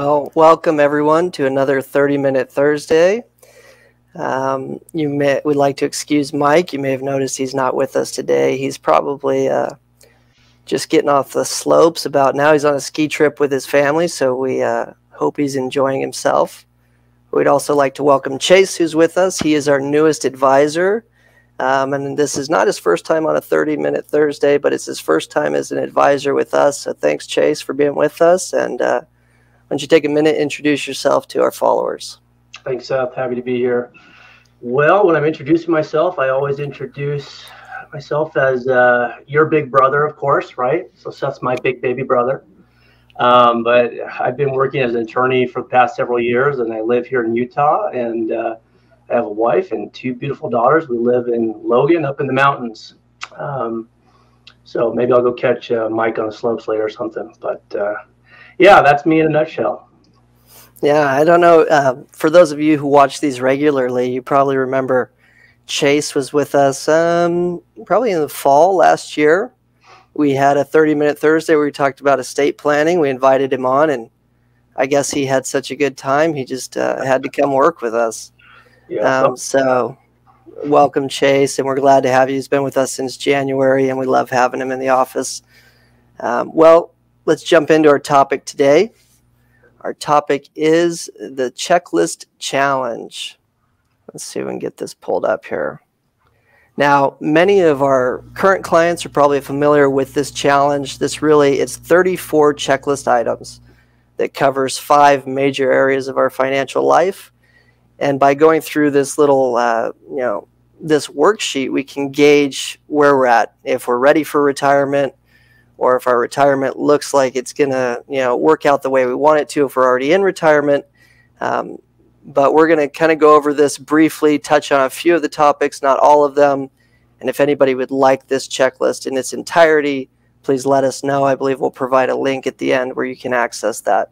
Well, welcome everyone to another 30-minute Thursday. We'd like to excuse Mike. You may have noticed he's not with us today. He's probably just getting off the slopes about now. He's on a ski trip with his family, so we hope he's enjoying himself. We'd also like to welcome Chase, who's with us. He is our newest advisor. And this is not his first time on a 30-minute Thursday, but it's his first time as an advisor with us. So thanks, Chase, for being with us. And why don't you take a minute, introduce yourself to our followers. Thanks, Seth. Happy to be here. Well, when I'm introducing myself, I always introduce myself as your big brother, of course, right? So Seth's my big baby brother. But I've been working as an attorney for the past several years, and I live here in Utah, and I have a wife and two beautiful daughters. We live in Logan up in the mountains. So maybe I'll go catch Mike on the slopes later or something. But yeah, that's me in a nutshell. Yeah, I don't know. For those of you who watch these regularly, you probably remember Chase was with us probably in the fall last year. We had a 30-minute Thursday where we talked about estate planning. We invited him on, and I guess he had such a good time. He just had to come work with us. Yeah, so welcome, Chase, and we're glad to have you. He's been with us since January, and we love having him in the office. Well, let's jump into our topic today. Our topic is the checklist challenge. Let's see if we can get this pulled up here. Now, many of our current clients are probably familiar with this challenge. It's 34 checklist items that covers 5 major areas of our financial life. And by going through this little, this worksheet, we can gauge where we're at, if we're ready for retirement, or if our retirement looks like it's going to, work out the way we want it to if we're already in retirement. But we're going to kind of go over this briefly, touch on a few of the topics, not all of them. And if anybody would like this checklist in its entirety, please let us know. I believe we'll provide a link at the end where you can access that.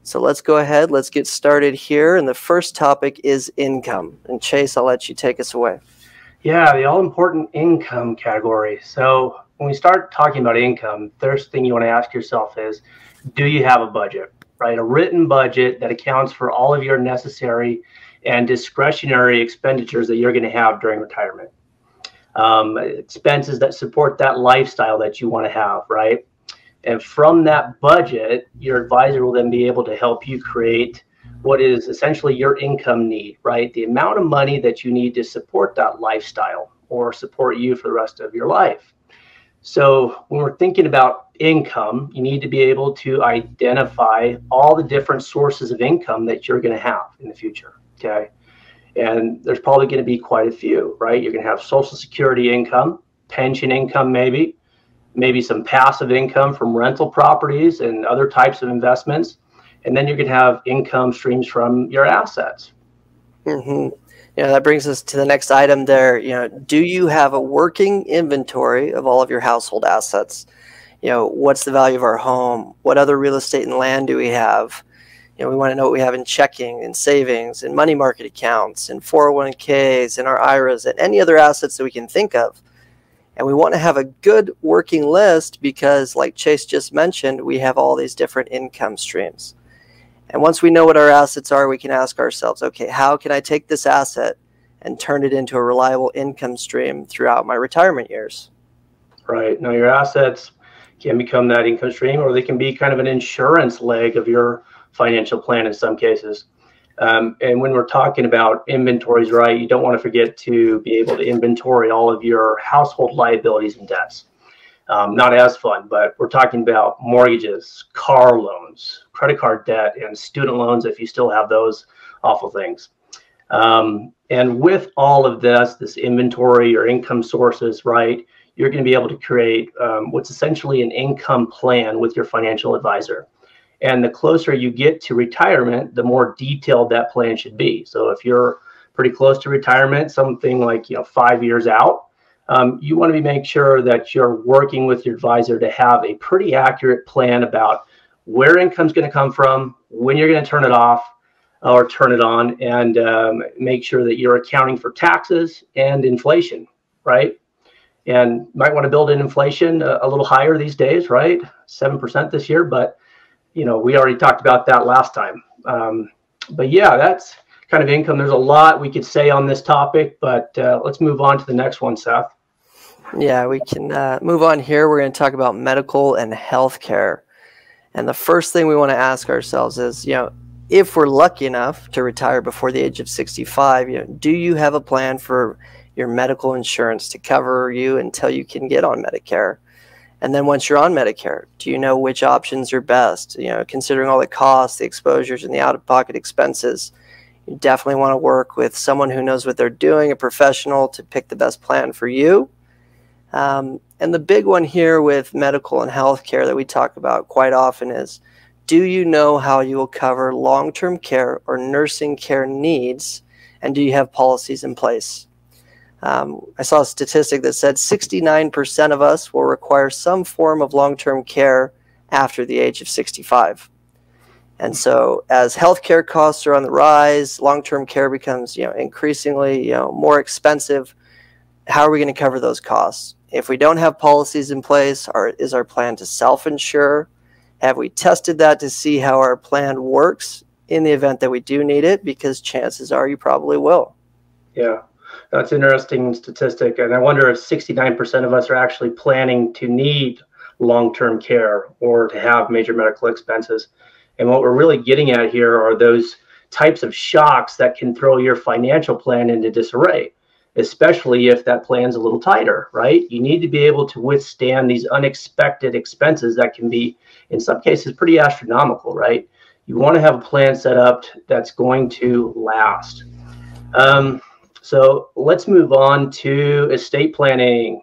So let's go ahead. Let's get started here. And the first topic is income. And Chase, I'll let you take us away. Yeah, the all-important income category. So when we start talking about income, the first thing you want to ask yourself is, do you have a budget? Right, a written budget that accounts for all of your necessary and discretionary expenditures that you're going to have during retirement. Expenses that support that lifestyle that you want to have, right? And from that budget, your advisor will then be able to help you create what is essentially your income need, right? The amount of money that you need to support that lifestyle or support you for the rest of your life. So when we're thinking about income, you need to be able to identify all the different sources of income that you're going to have in the future, okay? And there's probably going to be quite a few, right? You're going to have Social Security income, pension income maybe some passive income from rental properties and other types of investments. And then you're going to have income streams from your assets. Mm-hmm. That brings us to the next item there. Do you have a working inventory of all of your household assets? What's the value of our home? What other real estate and land do we have? We want to know what we have in checking and savings and money market accounts and 401ks and our IRAs and any other assets that we can think of. And we want to have a good working list because, like Chase just mentioned, we have all these different income streams. And once we know what our assets are, we can ask ourselves, okay, how can I take this asset and turn it into a reliable income stream throughout my retirement years? Right. Now, your assets can become that income stream, or they can be kind of an insurance leg of your financial plan in some cases. And when we're talking about inventories, right, you don't want to forget to be able to inventory all of your household liabilities and debts. Not as fun, but we're talking about mortgages, car loans, credit card debt, and student loans if you still have those awful things. And with all of this inventory or income sources, right, you're going to be able to create what's essentially an income plan with your financial advisor. And the closer you get to retirement, the more detailed that plan should be. So if you're pretty close to retirement, something like 5 years out, you want to make sure that you're working with your advisor to have a pretty accurate plan about where income's going to come from, when you're going to turn it off or turn it on, and make sure that you're accounting for taxes and inflation, right? And you might want to build in inflation a little higher these days, right? 7% this year, but we already talked about that last time. But yeah, that's kind of income. There's a lot we could say on this topic, but let's move on to the next one, Seth. Yeah, we can move on here. We're going to talk about medical and healthcare. And the first thing we want to ask ourselves is, if we're lucky enough to retire before the age of 65, do you have a plan for your medical insurance to cover you until you can get on Medicare? And then once you're on Medicare, do you know which options are best? Considering all the costs, the exposures, and the out-of-pocket expenses, you definitely want to work with someone who knows what they're doing, a professional, to pick the best plan for you. And the big one here with medical and healthcare that we talk about quite often is, do you know how you will cover long-term care or nursing care needs, and do you have policies in place? I saw a statistic that said 69% of us will require some form of long-term care after the age of 65. And so as healthcare costs are on the rise, long-term care becomes increasingly more expensive. How are we going to cover those costs? If we don't have policies in place, is our plan to self-insure? Have we tested that to see how our plan works in the event that we do need it? Because chances are you probably will. Yeah, that's an interesting statistic. And I wonder if 69% of us are actually planning to need long-term care or to have major medical expenses. And what we're really getting at here are those types of shocks that can throw your financial plan into disarray, especially if that plan's a little tighter, right? You need to be able to withstand these unexpected expenses that can be, in some cases, pretty astronomical, right? You want to have a plan set up that's going to last. So let's move on to estate planning,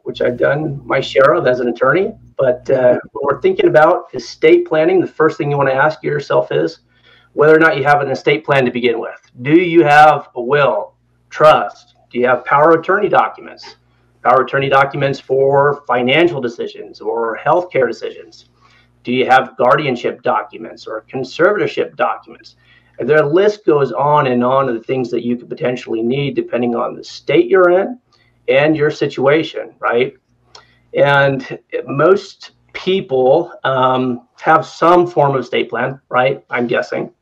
which I've done my share of as an attorney. But when we're thinking about estate planning, the first thing you want to ask yourself is whether or not you have an estate plan to begin with. Do you have a will? Trust? Do you have power of attorney documents? Power of attorney documents for financial decisions or healthcare decisions? Do you have guardianship documents or conservatorship documents? And the list goes on of the things that you could potentially need depending on the state you're in and your situation, right? And most people have some form of estate plan, right? I'm guessing.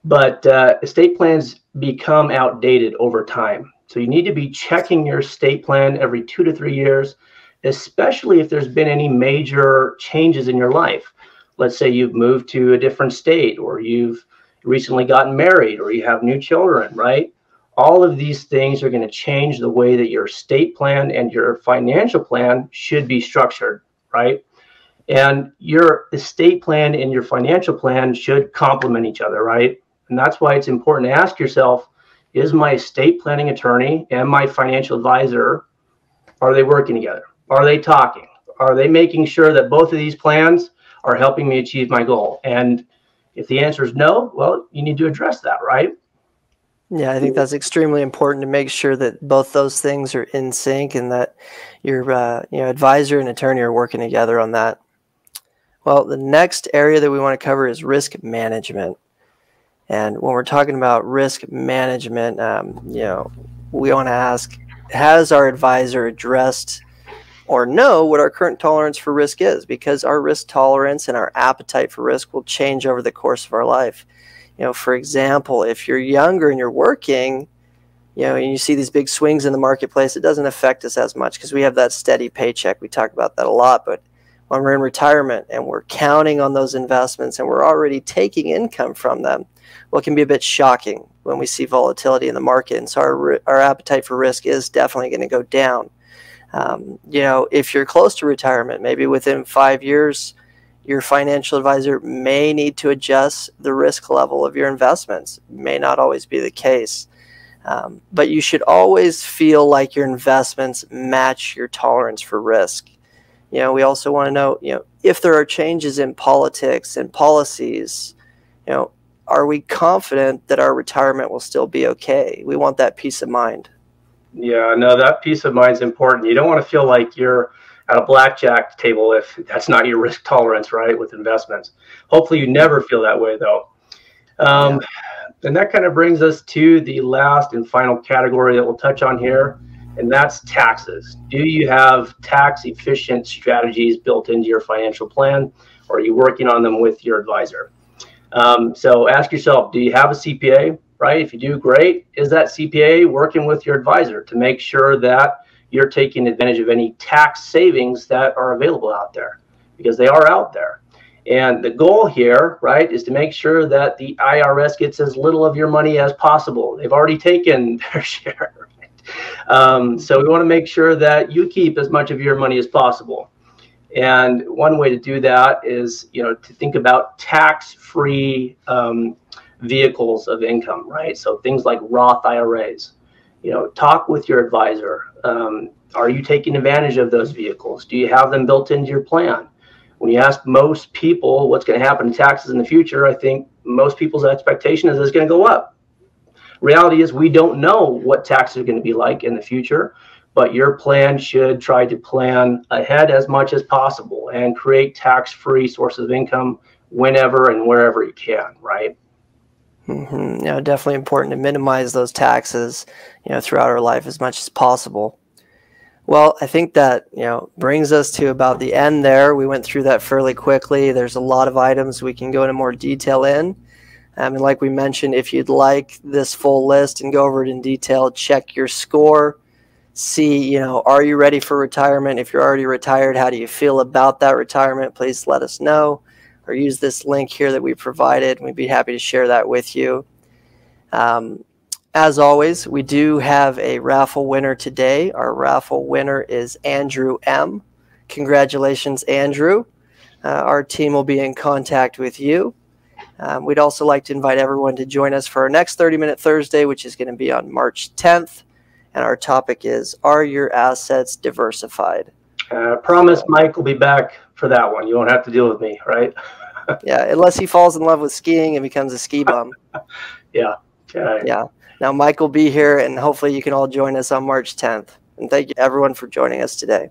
But estate plans become outdated over time. So you need to be checking your estate plan every 2 to 3 years, especially if there's been any major changes in your life. Let's say you've moved to a different state, or you've recently gotten married, or you have new children, right? All of these things are going to change the way that your estate plan and your financial plan should be structured, right? And your estate plan and your financial plan should complement each other, right? And that's why it's important to ask yourself, is my estate planning attorney and my financial advisor, are they working together? Are they talking? Are they making sure that both of these plans are helping me achieve my goal? And if the answer is no, well, you need to address that, right? Yeah, I think that's extremely important to make sure that both those things are in sync and that your advisor and attorney are working together on that. Well, the next area that we want to cover is risk management. And when we're talking about risk management, we want to ask, has our advisor addressed or know what our current tolerance for risk is? Because our risk tolerance and our appetite for risk will change over the course of our life. For example, if you're younger and you're working, and you see these big swings in the marketplace, it doesn't affect us as much because we have that steady paycheck. We talk about that a lot. But when we're in retirement and we're counting on those investments and we're already taking income from them, well, it can be a bit shocking when we see volatility in the market. And so our appetite for risk is definitely going to go down. If you're close to retirement, maybe within 5 years, your financial advisor may need to adjust the risk level of your investments. May not always be the case. But you should always feel like your investments match your tolerance for risk. We also want to know, if there are changes in politics and policies, are we confident that our retirement will still be okay? We want that peace of mind. Yeah, no, that peace of mind is important. You don't want to feel like you're at a blackjack table if that's not your risk tolerance, right, with investments. Hopefully you never feel that way, though. And that kind of brings us to the last and final category that we'll touch on here, and that's taxes. Do you have tax-efficient strategies built into your financial plan, or are you working on them with your advisor? So ask yourself, do you have a CPA, right? If you do, great. Is that CPA working with your advisor to make sure that you're taking advantage of any tax savings that are available out there? Because they are out there. And the goal here, right, is to make sure that the IRS gets as little of your money as possible. They've already taken their share. Right? So we want to make sure that you keep as much of your money as possible. And one way to do that is, to think about tax-free vehicles of income, right? So things like Roth IRAs. Talk with your advisor. Are you taking advantage of those vehicles? Do you have them built into your plan? When you ask most people what's going to happen to taxes in the future, I think most people's expectation is it's going to go up. Reality is we don't know what taxes are going to be like in the future, but your plan should try to plan ahead as much as possible and create tax-free sources of income whenever and wherever you can, right? Definitely important to minimize those taxes, throughout our life as much as possible. Well, I think that, brings us to about the end there. We went through that fairly quickly. There's a lot of items we can go into more detail in. And like we mentioned, if you'd like this full list and go over it in detail, check your score, see, are you ready for retirement? If you're already retired, how do you feel about that retirement? Please let us know, or use this link here that we provided. We'd be happy to share that with you. As always, we do have a raffle winner today. Our raffle winner is Andrew M. Congratulations, Andrew. Our team will be in contact with you. We'd also like to invite everyone to join us for our next 30-Minute Thursday, which is going to be on March 10th. And our topic is, are your assets diversified? Promise Mike will be back for that one. You won't have to deal with me, right? Yeah, unless he falls in love with skiing and becomes a ski bum. Yeah. Okay. Yeah. Now, Mike will be here, and hopefully you can all join us on March 10th. And thank you, everyone, for joining us today.